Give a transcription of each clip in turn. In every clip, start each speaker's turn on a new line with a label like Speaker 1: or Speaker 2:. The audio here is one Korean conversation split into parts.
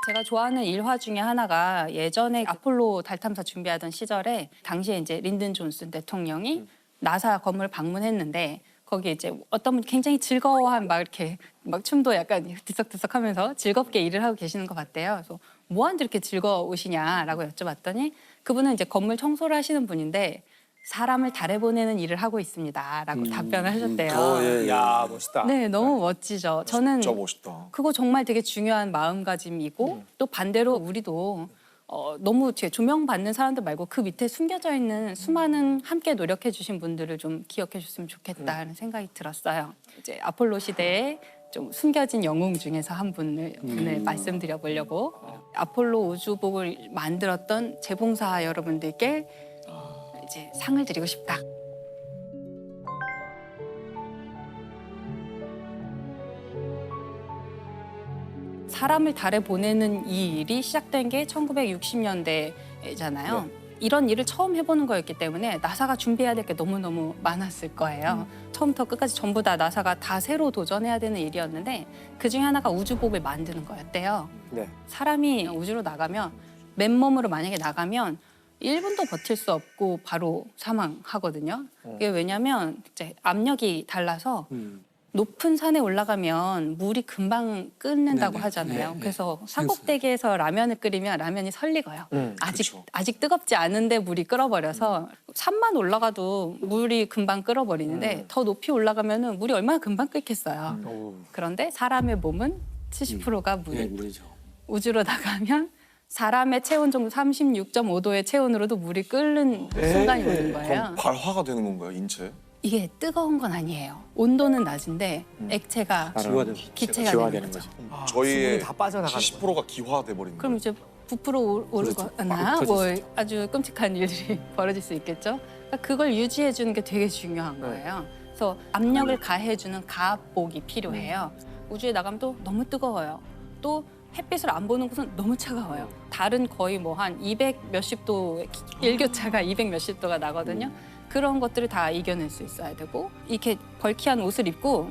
Speaker 1: 제가 좋아하는 일화 중에 하나가 예전에 아폴로 달 탐사 준비하던 시절에 당시에 이제 린든 존슨 대통령이 나사 건물 방문했는데 거기 이제 어떤 분이 굉장히 즐거워한 막 이렇게 막 춤도 약간 들썩들썩하면서 즐겁게 일을 하고 계시는 것 같대요. 그래서 뭐 하는데 이렇게 즐거우시냐라고 여쭤봤더니 그분은 이제 건물 청소를 하시는 분인데 사람을 달에 보내는 일을 하고 있습니다라고 답변을 하셨대요.
Speaker 2: 야, 멋있다.
Speaker 1: 네, 너무 멋지죠. 저는
Speaker 3: 진짜 멋있다.
Speaker 1: 그거 정말 되게 중요한 마음가짐이고 또 반대로 우리도 너무 조명받는 사람들 말고 그 밑에 숨겨져 있는 수많은 함께 노력해 주신 분들을 좀 기억해 줬으면 좋겠다는 생각이 들었어요. 이제 아폴로 시대에 좀 숨겨진 영웅 중에서 한 분을 오늘 말씀드려 보려고 아폴로 우주복을 만들었던 재봉사 여러분들께 이제 상을 드리고 싶다. 사람을 달에 보내는 이 일이 시작된 게 1960년대잖아요.
Speaker 3: 네.
Speaker 1: 이런 일을 처음 해보는 거였기 때문에 나사가 준비해야 될 게 너무너무 많았을 거예요. 처음부터 끝까지 전부 다 나사가 다 새로 도전해야 되는 일이었는데 그중에 하나가 우주복을 만드는 거였대요.
Speaker 2: 네.
Speaker 1: 사람이 우주로 나가면 맨몸으로 만약에 나가면 1분도 버틸 수 없고 바로 사망하거든요. 이게 왜냐면 이제 압력이 달라서 높은 산에 올라가면 물이 금방 끓는다고 하잖아요. 그래서 산꼭대기에서 라면을 끓이면 라면이 설익어요.
Speaker 3: 그렇죠.
Speaker 1: 아직 뜨겁지 않은데 물이 끓어버려서 산만 올라가도 물이 금방 끓어버리는데 더 높이 올라가면은 물이 얼마나 금방 끓겠어요. 그런데 사람의 몸은 70%가
Speaker 4: 물이죠.
Speaker 1: 우주로 나가면 사람의 체온 정도 36.5도의 체온으로도 물이 끓는 순간이 오는 거예요.
Speaker 3: 그럼 발화가 되는 건가요, 인체?
Speaker 1: 이게 뜨거운 건 아니에요. 온도는 낮은데 액체가 기체가 되는 거죠.
Speaker 3: 저희의
Speaker 2: 다 빠져나가는
Speaker 3: 70%가 기화돼 버리는
Speaker 1: 그럼
Speaker 3: 거예요.
Speaker 1: 이제 부풀어 오르거나 뭐 아주 끔찍한 일들이 벌어질 수 있겠죠. 그러니까 그걸 유지해 주는 게 되게 중요한 거예요. 그래서 압력을 가해 주는 가압복이 필요해요. 우주에 나가면 또 너무 뜨거워요. 또 햇빛을 안 보는 곳은 너무 차가워요. 달은 거의 뭐 한 200 몇십 도, 일교차가 200 몇십 도가 나거든요. 그런 것들을 다 이겨낼 수 있어야 되고 이렇게 벌키한 옷을 입고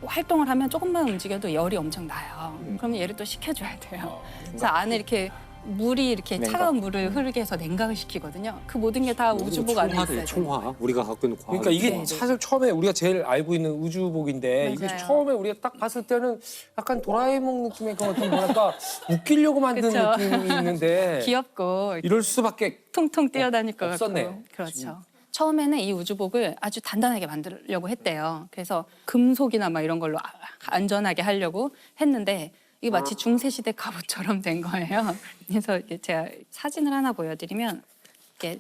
Speaker 1: 활동을 하면 조금만 움직여도 열이 엄청 나요. 그럼 얘를 또 식혀줘야 돼요. 그래서 안에 이렇게 물이 이렇게 차가운 물을 흐르게 해서 냉각을 시키거든요. 그 모든 게 다 우주복 안에 있어야 돼요.
Speaker 4: 총화. 우리가 갖고 있는 과학.
Speaker 2: 그러니까 이게
Speaker 1: 네, 네.
Speaker 2: 사실 처음에 우리가 제일 알고 있는 우주복인데 이게
Speaker 1: 맞아요.
Speaker 2: 처음에 우리가 딱 봤을 때는 약간 도라에몽 느낌의 그 어떤 뭐랄까 웃기려고 만든
Speaker 1: 그쵸.
Speaker 2: 느낌이 있는데
Speaker 1: 귀엽고
Speaker 2: 이럴 수밖에
Speaker 1: 통통 뛰어다닐 것 같고.
Speaker 2: 없었네요.
Speaker 1: 그렇죠. 처음에는 이 우주복을 아주 단단하게 만들려고 했대요. 그래서 금속이나 막 이런 걸로 안전하게 하려고 했는데 이게 마치 중세시대 갑옷처럼 된 거예요. 그래서 이게 제가 사진을 하나 보여드리면 이게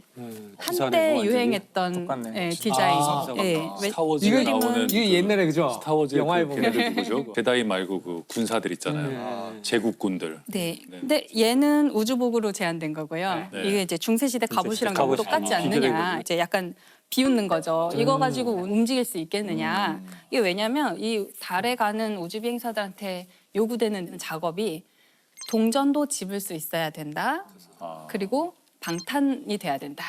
Speaker 1: 한때 유행했던 예, 디자인. 예.
Speaker 5: 스타워즈에
Speaker 2: 이거
Speaker 5: 나오는
Speaker 2: 이게 옛날에 그죠?
Speaker 5: 스타워즈
Speaker 2: 영화에
Speaker 5: 그
Speaker 2: 보면
Speaker 5: 걔네들 누구죠? 제다이 말고 그 군사들 있잖아요. 제국군들.
Speaker 1: 네.
Speaker 5: 네.
Speaker 1: 근데 얘는 우주복으로 제한된 거고요.
Speaker 5: 네.
Speaker 1: 이게 이제 중세시대 갑옷이랑 너무
Speaker 5: 갑옷이
Speaker 1: 똑같지 않느냐.
Speaker 5: 비교되거든요.
Speaker 1: 이제 약간 비웃는 거죠. 이거 가지고 움직일 수 있겠느냐. 이게 왜냐면 이 달에 가는 우주 비행사들한테 요구되는 작업이 동전도 집을 수 있어야 된다. 그리고 방탄이 돼야 된다.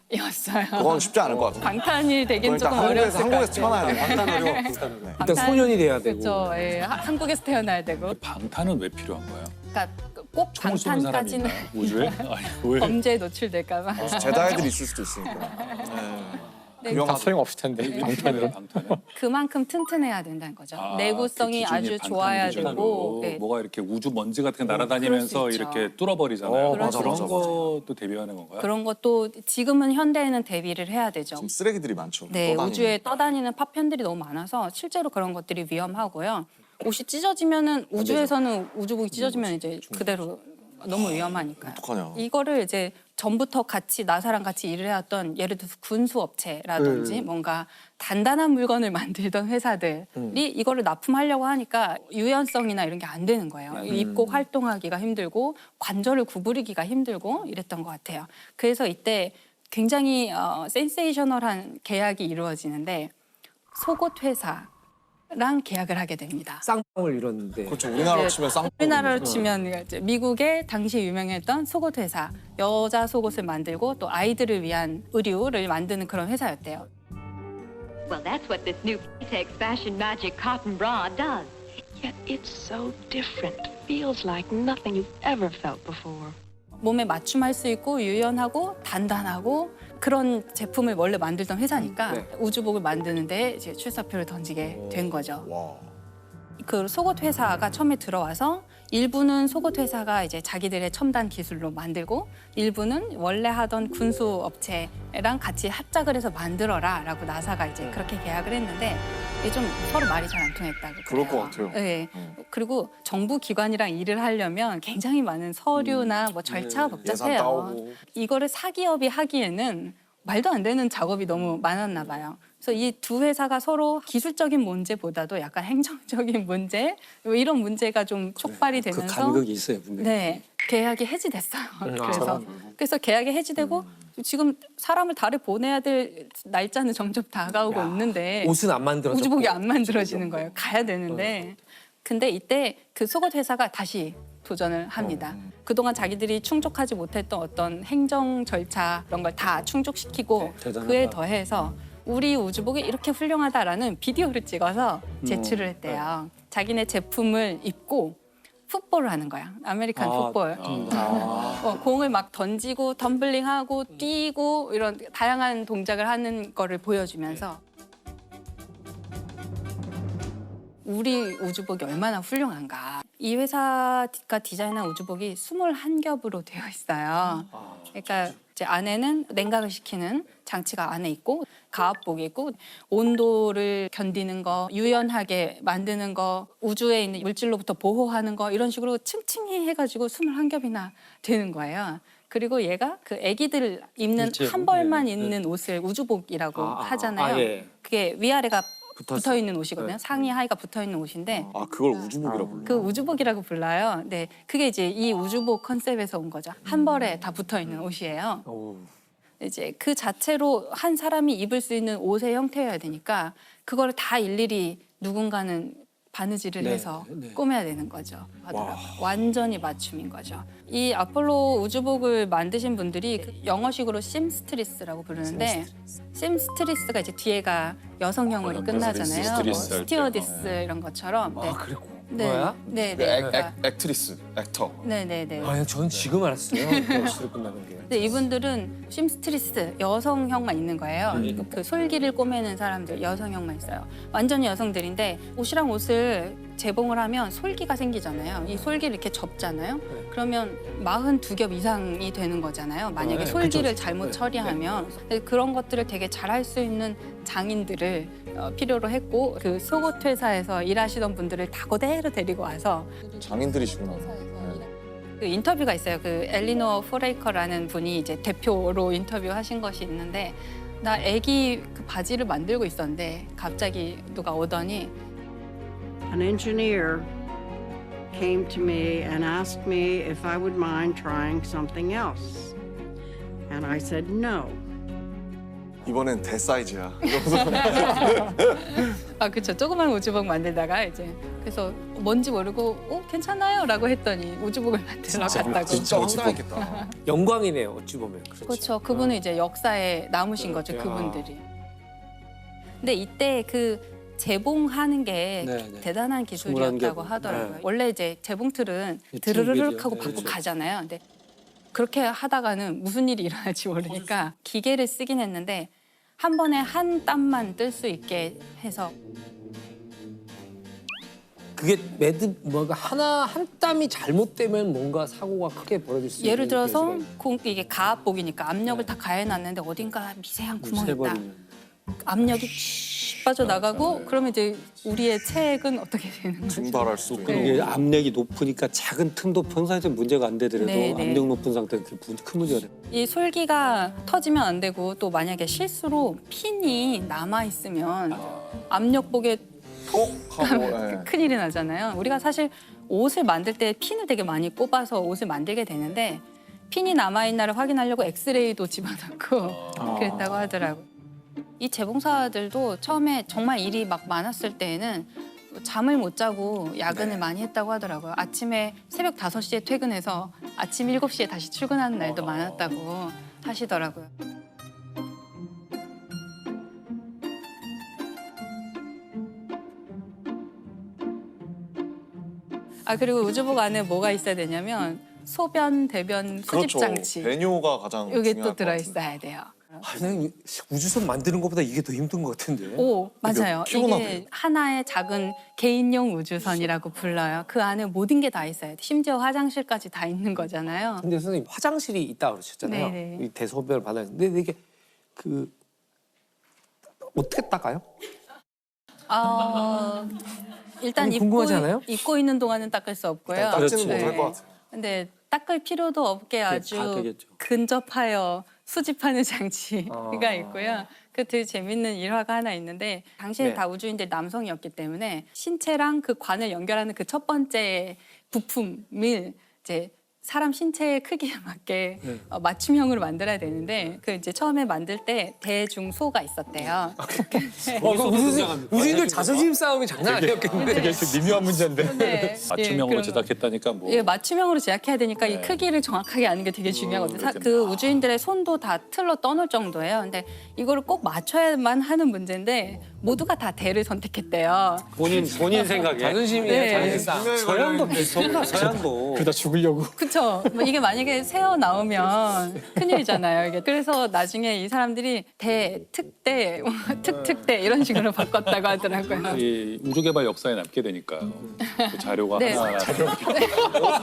Speaker 1: 이었어요.
Speaker 3: 그건 쉽지 않을 것 같아요.
Speaker 1: 방탄이 되긴
Speaker 3: 일단
Speaker 1: 조금 어려웠을 것
Speaker 3: 한국에서
Speaker 1: 같아요.
Speaker 3: 태어나야 돼요.
Speaker 4: 방탄 어려워.
Speaker 2: 일단 소년이 돼야 되고
Speaker 1: 그렇죠. 예, 한국에서 태어나야 되고.
Speaker 5: 방탄은 왜 필요한 거예요?
Speaker 1: 그러니까 꼭
Speaker 5: 총을 쏘는 사람이
Speaker 1: 방탄까지는
Speaker 5: 있나요? 우주에? 아니, 왜?
Speaker 1: 범죄에 노출될까 봐.
Speaker 3: 제다애들이 있을 수도 있으니까.
Speaker 1: 네.
Speaker 3: 위험하다.
Speaker 2: 소용없을 텐데
Speaker 5: 방탄이요? 방탄은?
Speaker 1: 그만큼 튼튼해야 된다는 거죠.
Speaker 5: 아,
Speaker 1: 내구성이
Speaker 5: 그 기준이
Speaker 1: 아주 좋아야
Speaker 5: 방탄 기준으로
Speaker 1: 되고. 네.
Speaker 5: 뭐가 이렇게 우주 먼지 같은 게 날아다니면서
Speaker 1: 그럴 수 있죠.
Speaker 5: 이렇게 뚫어버리잖아요.
Speaker 3: 맞아,
Speaker 5: 그런
Speaker 3: 맞아, 맞아.
Speaker 5: 것도 대비하는 건가요?
Speaker 1: 그런 것도 지금은 현대에는 대비를 해야 되죠.
Speaker 3: 지금 쓰레기들이 많죠.
Speaker 1: 네,
Speaker 3: 떠다니는.
Speaker 1: 우주에 떠다니는 파편들이 너무 많아서 실제로 그런 것들이 위험하고요. 옷이 찢어지면은 우주에서는 우주복이 찢어지면 이제 그대로 너무 위험하니까요.
Speaker 3: 어떡하냐.
Speaker 1: 이거를 이제 전부터 같이 나사랑 같이 일을 해왔던 예를 들어서 군수업체라든지 뭔가 단단한 물건을 만들던 회사들이 이거를 납품하려고 하니까 유연성이나 이런 게 안 되는 거예요. 입고 활동하기가 힘들고 관절을 구부리기가 힘들고 이랬던 것 같아요. 그래서 이때 굉장히 센세이셔널한 계약이 이루어지는데 속옷 회사랑 계약을 하게 됩니다.
Speaker 2: 쌍방울 이뤘는데
Speaker 3: 그렇죠. 우리나라로
Speaker 1: 네,
Speaker 3: 치면 쌍.
Speaker 1: 우리나라로 치면 이제 미국의 당시 유명했던 속옷 회사, 여자 속옷을 만들고 또 아이들을 위한 의류를 만드는 그런 회사였대요.
Speaker 6: Well, that's what this new Playtex Fashion Magic cotton bra does. Yet it's so different. feels like nothing you've ever felt before.
Speaker 1: 몸에 맞춤할 수 있고 유연하고 단단하고 그런 제품을 원래 만들던 회사니까
Speaker 2: 네.
Speaker 1: 우주복을 만드는데 이제 출사표를 던지게 된 거죠.
Speaker 3: 와.
Speaker 1: 그 속옷 회사가 처음에 들어와서 일부는 속옷 회사가 이제 자기들의 첨단 기술로 만들고 일부는 원래 하던 군수 업체랑 같이 합작을 해서 만들어라라고 나사가 이제 그렇게 계약을 했는데 이게 좀 서로 말이 잘 안 통했다고
Speaker 3: 그럴
Speaker 1: 그래요.
Speaker 3: 것 같아요.
Speaker 1: 네. 그리고 정부 기관이랑 일을 하려면 굉장히 많은 서류나 뭐 절차가
Speaker 3: 예산
Speaker 1: 복잡해요.
Speaker 3: 따오고.
Speaker 1: 이거를 사기업이 하기에는 말도 안 되는 작업이 너무 많았나 봐요. 그래서 이 두 회사가 서로 기술적인 문제보다도 약간 행정적인 문제 뭐 이런 문제가 좀 촉발이
Speaker 4: 그
Speaker 1: 되면서
Speaker 4: 간극이 있어요 분명히.
Speaker 1: 네 계약이 해지됐어요. 그래서 계약이 해지되고 지금 사람을 달에 보내야 될 날짜는 점점 다가오고 있는데
Speaker 2: 옷은 안 만들어졌고.
Speaker 1: 우주복이 안 만들어지는 거예요. 가야 되는데. 근데 이때 그 속옷 회사가 다시 도전을 합니다. 그동안 자기들이 충족하지 못했던 어떤 행정 절차 이런 걸 다 충족시키고
Speaker 4: 대단하다.
Speaker 1: 그에 더해서 우리 우주복이 이렇게 훌륭하다라는 비디오를 찍어서 제출을 했대요. 자기네 제품을 입고 풋볼을 하는 거야. 아메리칸 풋볼. 공을 막 던지고 덤블링하고 뛰고 이런 다양한 동작을 하는 거를 보여주면서 우리 우주복이 얼마나 훌륭한가. 이 회사가 디자인한 우주복이 21겹으로 되어 있어요. 그러니까 이제 안에는 냉각을 시키는 장치가 안에 있고 가압복이 있고 온도를 견디는 거, 유연하게 만드는 거, 우주에 있는 물질로부터 보호하는 거 이런 식으로 층층이 해가지고 21겹이나 되는 거예요. 그리고 얘가 그 애기들 입는
Speaker 4: 그치.
Speaker 1: 한 벌만
Speaker 4: 네,
Speaker 1: 있는 옷을 우주복이라고 하잖아요.
Speaker 2: 예.
Speaker 1: 그게 위아래가 붙어 있는 옷이거든요.
Speaker 2: 네.
Speaker 1: 상의 하의가 붙어 있는 옷인데
Speaker 3: 아 그걸 우주복이라고 불러.
Speaker 1: 그 우주복이라고 불러요. 네, 그게 이제 이 우주복 컨셉에서 온 거죠. 한 벌에 다 붙어 있는 옷이에요. 이제 그 자체로 한 사람이 입을 수 있는 옷의 형태여야 되니까 그거를 다 일일이 누군가는 바느질을
Speaker 4: 네,
Speaker 1: 해서
Speaker 4: 네.
Speaker 1: 꾸며야 되는 거죠. 하더라고요. 완전히 맞춤인 거죠. 이 아폴로 우주복을 만드신 분들이 그 영어식으로 심스트리스라고 부르는데 심스트리스가 이제 뒤에가 여성형으로 끝나잖아요. 뭐
Speaker 5: 스트리스 할 때.
Speaker 1: 스티어디스 이런 것처럼. 네.
Speaker 2: 그랬고.
Speaker 1: 네.
Speaker 2: 뭐야?
Speaker 1: 네,
Speaker 3: 그
Speaker 1: 네.
Speaker 3: 액트리스, 액터.
Speaker 1: 네네네.
Speaker 2: 아, 저는 지금 알았어요. 여수로 끝나는 게.
Speaker 1: 근데 이분들은 심스트리스 여성형만 있는 거예요. 그 솔기를 꼬매는 사람들 여성형만 있어요. 완전히 여성들인데 옷이랑 옷을 재봉을 하면 솔기가 생기잖아요. 이 솔기를 이렇게 접잖아요. 그러면 42겹 이상이 되는 거잖아요. 만약에
Speaker 2: 네,
Speaker 1: 솔기를
Speaker 2: 그쵸.
Speaker 1: 잘못
Speaker 2: 네.
Speaker 1: 처리하면 그런 것들을 되게 잘할 수 있는 장인들을 필요로 했고 그 속옷 회사에서 일하시던 분들을 다 그대로 데리고 와서
Speaker 3: 장인들이시구나.
Speaker 1: 그 인터뷰가 있어요. 그 엘리노어 포레이커라는 분이 이제 대표로 인터뷰하신 것이 있는데 나 애기 그 바지를 만들고 있었는데 갑자기 누가 오더니
Speaker 7: An engineer came to me and asked me if I would mind trying something else. And I said no.
Speaker 3: 이번엔 대사이즈야.
Speaker 1: 아 그쵸 조그만 우주복 만들다가 이제 그래서 뭔지 모르고 괜찮아요라고 했더니 우주복을 만들러 갔다고.
Speaker 3: 진짜 황당했겠다.
Speaker 2: 영광이네요. 어찌 보면.
Speaker 1: 그렇죠. 그분은 이제 역사에 남으신 거죠.
Speaker 2: 야.
Speaker 1: 그분들이. 근데 이때 그 재봉하는 게
Speaker 4: 네, 네.
Speaker 1: 대단한 기술이었다고
Speaker 4: 21개.
Speaker 1: 하더라고요.
Speaker 4: 네.
Speaker 1: 원래 이제 재봉틀은
Speaker 4: 네,
Speaker 1: 드르르륵 하고
Speaker 4: 네,
Speaker 1: 받고
Speaker 4: 그렇죠.
Speaker 1: 가잖아요. 근데 그렇게 하다가는 무슨 일이 일어날지 모르니까 기계를 쓰긴 했는데 한 번에 한 땀만 뜰 수 있게 해서
Speaker 2: 그게 매듭 뭐가 하나 한 땀이 잘못되면 뭔가 사고가 크게 벌어질 수 있는.
Speaker 1: 예를 들어서
Speaker 2: 그런
Speaker 1: 이게 가압복이니까 압력을 다 가해놨는데 어딘가 미세한 구멍이 있다.
Speaker 4: 세버리면.
Speaker 1: 압력이 쭉 빠져나가고 그러면 이제 우리의 체액은 어떻게 되는 거죠?
Speaker 3: 증발할 수도 있고.
Speaker 1: 네.
Speaker 4: 이게 압력이 높으니까 작은 틈도 평상시에 문제가 안 되더라도
Speaker 1: 네, 네.
Speaker 4: 압력 높은 상태는 큰 문제가 돼.
Speaker 1: 이 솔기가 터지면 안 되고 또 만약에 실수로 핀이 남아 있으면 압력복에
Speaker 3: 하고. 예.
Speaker 1: 큰일이 나잖아요. 우리가 사실 옷을 만들 때 핀을 되게 많이 꼽아서 옷을 만들게 되는데 핀이 남아 있나를 확인하려고 엑스레이도 집어넣고 그랬다고 하더라고요. 이 재봉사들도 처음에 정말 일이 막 많았을 때에는 잠을 못 자고 야근을 많이 했다고 하더라고요. 아침에 새벽 5시에 퇴근해서 아침 7시에 다시 출근하는 날도 많았다고 하시더라고요. 아 그리고 우주복 안에 뭐가 있어야 되냐면 소변, 대변 수집
Speaker 3: 그렇죠.
Speaker 1: 장치.
Speaker 3: 배뇨가 가장
Speaker 1: 이게
Speaker 3: 중요할
Speaker 1: 또
Speaker 3: 것
Speaker 1: 들어
Speaker 3: 같은데.
Speaker 1: 있어야 돼요.
Speaker 2: 그냥 우주선 만드는 것보다 이게 더 힘든 것 같은데.
Speaker 1: 오, 맞아요.
Speaker 3: 킬로나
Speaker 1: 이게
Speaker 3: 돼요?
Speaker 1: 하나의 작은 개인용 우주선이라고 불러요. 그 안에 모든 게 다 있어요. 심지어 화장실까지 다 있는 거잖아요.
Speaker 2: 근데 선생님 화장실이 있다 그러셨잖아요.
Speaker 1: 네네.
Speaker 2: 이 대소변을 받아야 되는데 근데 이게 그 어떻게 닦아요?
Speaker 1: 일단
Speaker 2: 아니, 궁금하지 않아요?
Speaker 1: 입고 있는 동안은 닦을 수 없고요.
Speaker 3: 일단 닦지는
Speaker 1: 네.
Speaker 3: 못할 것 같아요.
Speaker 1: 근데 닦을 필요도 없게
Speaker 4: 다
Speaker 1: 아주
Speaker 4: 되겠죠.
Speaker 1: 근접하여 수집하는 장치가
Speaker 2: 아.
Speaker 1: 있고요. 그 되게 재밌는 일화가 하나 있는데 당시에
Speaker 2: 네.
Speaker 1: 다 우주인들 남성이었기 때문에 신체랑 그 관을 연결하는 그 첫 번째 부품을 이제 사람 신체의 크기에 맞게 맞춤형으로 만들어야 되는데 그 이제 처음에 만들 때 대중소가 있었대요.
Speaker 2: 우주인들 자존심 싸움이 장난 아니었겠는데.
Speaker 1: 되게
Speaker 5: 미묘한 문제인데.
Speaker 1: 네.
Speaker 5: 맞춤형으로
Speaker 1: 그런 거.
Speaker 5: 제작했다니까 뭐.
Speaker 1: 예, 맞춤형으로 제작해야 되니까 이
Speaker 5: 네.
Speaker 1: 크기를 정확하게 아는 게 되게 중요하거든요.
Speaker 5: 그렇겠네.
Speaker 1: 그 우주인들의 손도 다 틀로 떠놓을 정도예요. 근데 이거를 꼭 맞춰야만 하는 문제인데 모두가 다 대를 선택했대요.
Speaker 4: 본인 생각에.
Speaker 2: 자존심이에요,
Speaker 1: 네.
Speaker 2: 자존심 싸움.
Speaker 4: 서양도 비슷합니다. 서양도.
Speaker 5: 그러다 죽으려고.
Speaker 1: 그렇죠. 이게 만약에 새어 나오면 큰일이잖아요. 이게 그래서 나중에 이 사람들이 대특대, 특특대 이런 식으로 바꿨다고 하더라고요.
Speaker 5: 이 우주개발 역사에 남게 되니까요. 그 자료가
Speaker 1: 네.
Speaker 5: 하나.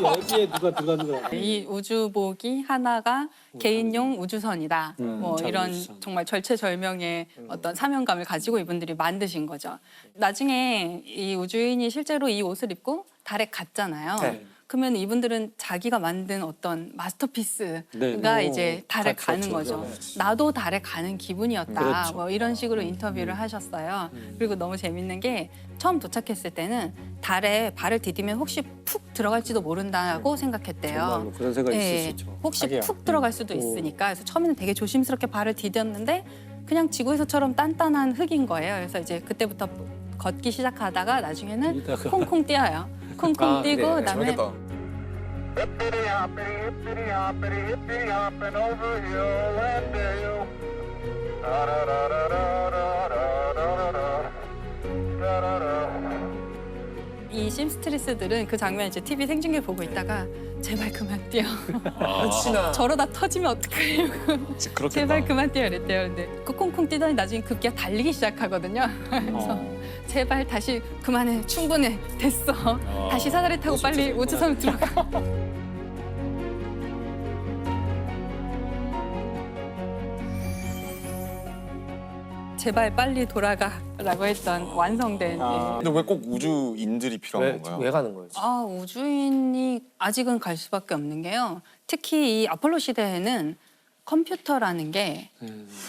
Speaker 4: 어디에 누가 들어가는 거야?
Speaker 1: 이 우주복이 하나가 개인용 우주선이다. 뭐
Speaker 4: 자기
Speaker 1: 이런
Speaker 4: 우주선.
Speaker 1: 정말 절체절명의 어떤 사명감을 가지고 이분들이 만드신 거죠. 나중에 이 우주인이 실제로 이 옷을 입고 달에 갔잖아요.
Speaker 2: 네.
Speaker 1: 그러면 이분들은 자기가 만든 어떤 마스터피스가
Speaker 4: 네.
Speaker 1: 이제 달에
Speaker 4: 그렇죠,
Speaker 1: 가는 거죠. 나도 달에 가는 기분이었다.
Speaker 4: 그렇죠.
Speaker 1: 뭐 이런 식으로 인터뷰를 하셨어요. 그리고 너무 재밌는 게 처음 도착했을 때는 달에 발을 디디면 혹시 푹 들어갈지도 모른다고 생각했대요.
Speaker 4: 정말로 그런 생각이 있을 수 있죠.
Speaker 1: 혹시 푹 들어갈 수도 있으니까 그래서 처음에는 되게 조심스럽게 발을 디뎠는데 그냥 지구에서처럼 단단한 흙인 거예요. 그래서 이제 그때부터 걷기 시작하다가 나중에는
Speaker 4: 이따가.
Speaker 1: 콩콩 뛰어요. 콩콩
Speaker 2: 아,
Speaker 1: 뛰고
Speaker 2: 네,
Speaker 1: 그다음에
Speaker 3: 재밌겠다.
Speaker 8: Hippity hoppity, hippity hoppity, hippity hopping over hill and dale. Da da da da da da da da da da.
Speaker 1: 이 심스트리스들은 그 장면 이제 TV 생중계 보고 있다가 제발 그만 뛰어.
Speaker 2: 혹시나
Speaker 1: 저러다 터지면 어떡하려고.
Speaker 3: 그렇겠다.
Speaker 1: 제발 그만 뛰어 이랬대요. 근데 그 콩콩 뛰더니 나중에 급기야 달리기 시작하거든요. 그래서 제발 다시 그만해. 충분해. 됐어. 다시 사다리 타고 빨리 우주선으로 들어가. 제발 빨리 돌아가라고 했던 완성된. 예.
Speaker 3: 근데 왜 꼭 우주인들이 필요한 건가요?
Speaker 2: 왜 가는 거예요?
Speaker 1: 아, 우주인이 아직은 갈 수밖에 없는 게요. 특히 이 아폴로 시대에는 컴퓨터라는 게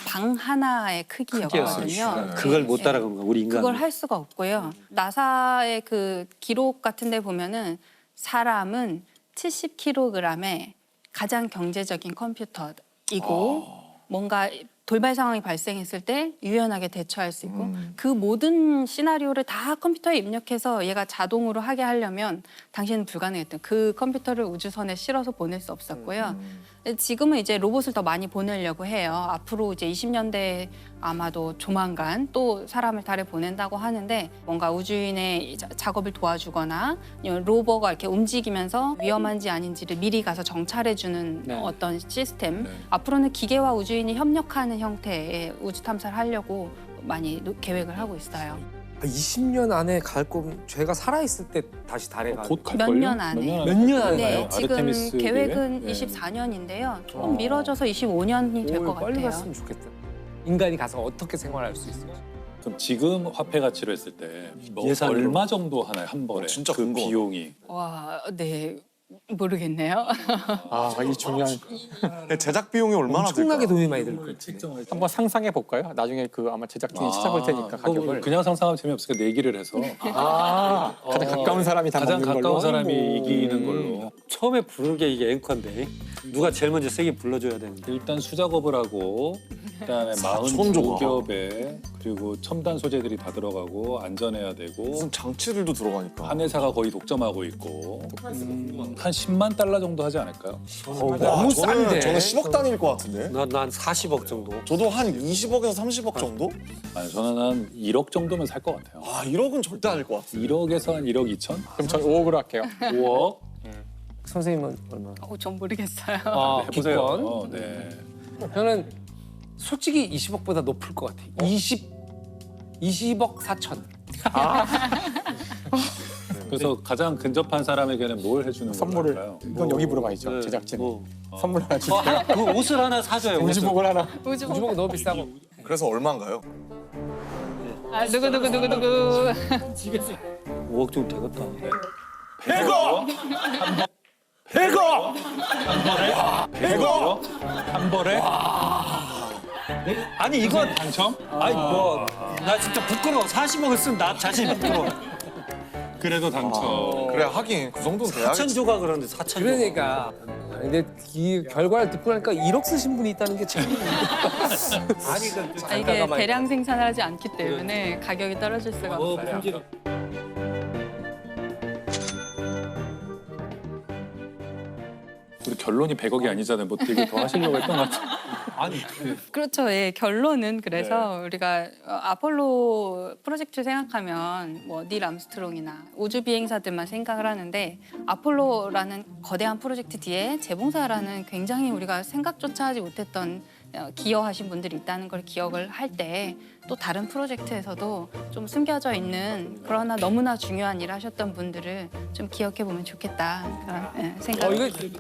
Speaker 1: 방 하나의 크기였거든요.
Speaker 4: 그걸 못 따라간 거야, 우리 인간.
Speaker 1: 그걸 할 수가 없고요. 나사의 그 기록 같은 데 보면은 사람은 70kg의 가장 경제적인 컴퓨터이고 뭔가 돌발 상황이 발생했을 때 유연하게 대처할 수 있고 그 모든 시나리오를 다 컴퓨터에 입력해서 얘가 자동으로 하게 하려면 당시에는 불가능했던 그 컴퓨터를 우주선에 실어서 보낼 수 없었고요. 지금은 이제 로봇을 더 많이 보내려고 해요. 앞으로 이제 20년대 아마도 조만간 또 사람을 달에 보낸다고 하는데 뭔가 우주인의 작업을 도와주거나 아니면 로버가 이렇게 움직이면서 위험한지 아닌지를 미리 가서 정찰해주는
Speaker 4: 네.
Speaker 1: 어떤 시스템. 앞으로는 기계와 우주인이 협력하는 형태의 우주 탐사를 하려고 많이 계획을 하고 있어요.
Speaker 2: 20년 안에 갈 거면 제가 살아있을 때 다시 달에 가.
Speaker 5: 곧
Speaker 1: 몇
Speaker 5: 갈걸요?
Speaker 1: 년 안에.
Speaker 2: 몇 년 안에
Speaker 1: 네,
Speaker 2: 가요?
Speaker 1: 지금
Speaker 5: 아르테미스
Speaker 1: 계획은
Speaker 5: 계획? 네.
Speaker 1: 24년인데요. 조금 미뤄져서 25년이 될 것
Speaker 2: 빨리
Speaker 1: 같아요.
Speaker 2: 갔으면 좋겠다. 인간이 가서 어떻게 생활할 수 있을지.
Speaker 5: 그럼 지금 화폐 가치로 했을 때뭐
Speaker 4: 예산으로.
Speaker 5: 얼마 정도 하나요 한 번에?
Speaker 3: 진짜
Speaker 5: 그
Speaker 3: 궁금하다.
Speaker 5: 비용이.
Speaker 1: 와, 네. 모르겠네요.
Speaker 9: 이 중요한
Speaker 3: 근데 제작 비용이 얼마나
Speaker 2: 엄청나게
Speaker 3: 들까요?
Speaker 2: 돈이 많이 들 거예요.
Speaker 9: 한번 상상해 볼까요? 나중에 그 아마 제작진이 찾아볼 테니까 가격을
Speaker 5: 그냥 상상하면 재미없으니까 내기를 해서
Speaker 9: 가장 가까운 사람이 다
Speaker 5: 가장
Speaker 9: 먹는
Speaker 5: 가까운
Speaker 9: 걸로.
Speaker 5: 사람이 이기는 걸로.
Speaker 4: 처음에 부르는 게 이게 앵커인데 누가 제일 먼저 세게 불러줘야 되는데.
Speaker 5: 일단 수작업을 하고 그다음에 42겹에 그리고 첨단 소재들이 다 들어가고 안전해야 되고
Speaker 3: 무슨 장치들도 들어가니까.
Speaker 5: 한 회사가 거의 독점하고 있고 한 10만 달러 정도 하지 않을까요?
Speaker 3: 와,
Speaker 2: 너무 싼데.
Speaker 3: 저는 10억 단위일 것 같은데.
Speaker 4: 난 40억 정도.
Speaker 3: 저도 한 20억에서 30억 정도?
Speaker 5: 아니, 저는 한 1억 정도면 살 것 같아요.
Speaker 3: 아 1억은 절대 아닐 것 같아.
Speaker 5: 1억에서 한 1억 2천?
Speaker 9: 그럼 전 5억으로 할게요.
Speaker 5: 5억?
Speaker 2: 선생님은 얼마?
Speaker 1: 전 모르겠어요.
Speaker 2: 아,
Speaker 5: 해보세요.
Speaker 2: 기권.
Speaker 5: 네.
Speaker 2: 저는 솔직히 20억보다 높을 것 같아. 20억 4천.
Speaker 5: 그래서 가장 근접한 사람에게는 뭘 해주는
Speaker 9: 선물을
Speaker 5: 걸까요?
Speaker 9: 이건 여기 물어봐야죠.
Speaker 4: 네,
Speaker 9: 제작진.
Speaker 4: 뭐.
Speaker 9: 선물 하나 주세요.
Speaker 4: 그 옷을 하나 사줘요. 옷을.
Speaker 9: 우주복을 하나.
Speaker 2: 우주복 너무 비싸고.
Speaker 3: 그래서 얼마인가요?
Speaker 1: 아, 누구
Speaker 4: 5억 좀 되겠다.
Speaker 3: 100억! 100억! 100억!
Speaker 5: 한 벌에?
Speaker 4: 아니 이건
Speaker 5: 당첨?
Speaker 4: 아니 뭐 나 진짜 부끄러워. 40억을 쓴 나 자신이 부끄러워.
Speaker 5: 그래도 당첨.
Speaker 3: 그래 하긴 그 정도는 돼야겠지.
Speaker 4: 4천 조가 그러는데 4천 조.
Speaker 2: 그러니까. 근데 이 결과를 듣고 나니까 1억 쓰신 분이 있다는 게 참. 아니 그
Speaker 1: 이게 대량 생산을 하지 않기 때문에 가격이 떨어질 수가 없어요.
Speaker 4: 품질은.
Speaker 5: 우리 결론이 100억이 아니잖아요. 뭐 되게 더 하시려고 했던 것 같아요.
Speaker 4: 아니
Speaker 1: 그렇죠. 예, 결론은 그래서 우리가 아폴로 프로젝트 생각하면 뭐 닐 암스트롱이나 우주 비행사들만 생각을 하는데 아폴로라는 거대한 프로젝트 뒤에 재봉사라는 굉장히 우리가 생각조차 하지 못했던 기여하신 분들이 있다는 걸 기억을 할 때 또 다른 프로젝트에서도 좀 숨겨져 있는 그러나 너무나 중요한 일을 하셨던 분들을 좀 기억해 보면 좋겠다 그런 생각이
Speaker 2: 이거